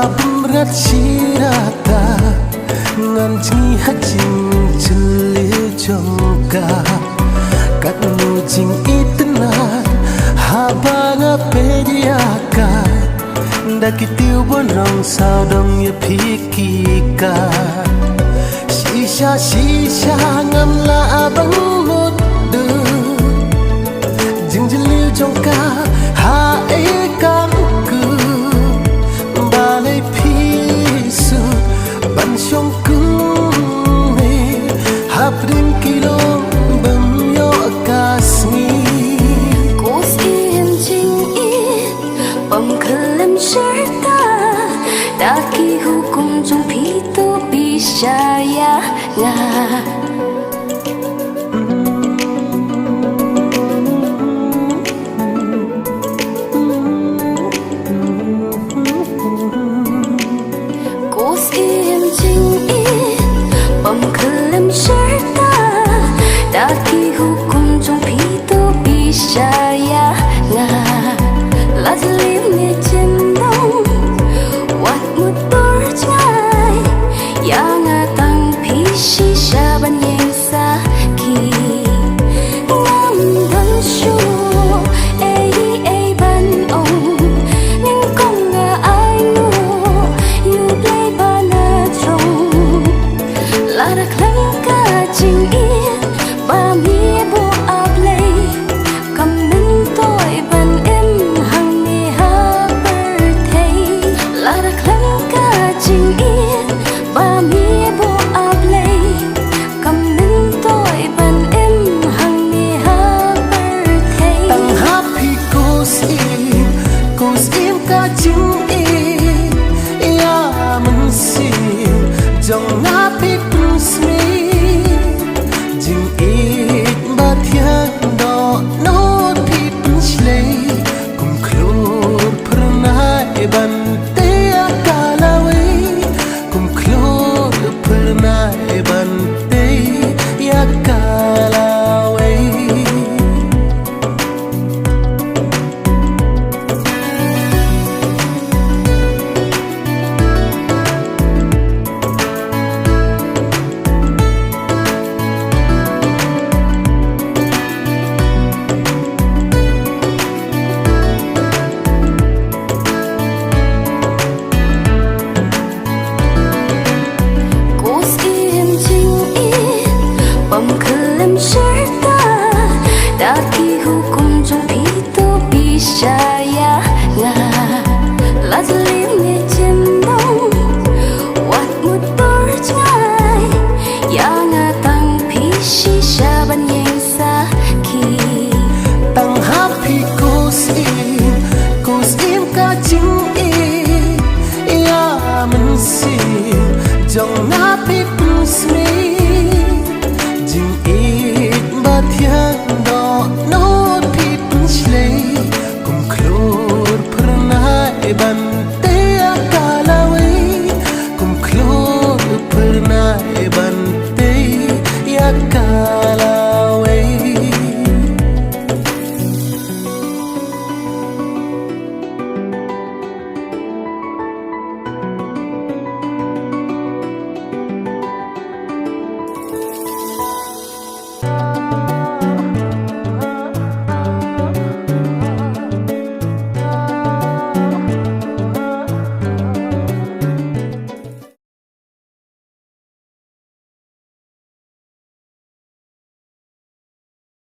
berat sirata ngan jengi hajing celil jongka kat nujing itna habanga pediaka dakitiu bonrong saudong ya pikika shisha shisha ngamla abang mudu jing celil jongka ha ekang Bansyong kung haprim kilo bamyo kasmi Kus im jing i bam kelem serta daki hukum jong pito bisaya nga Kus im jing i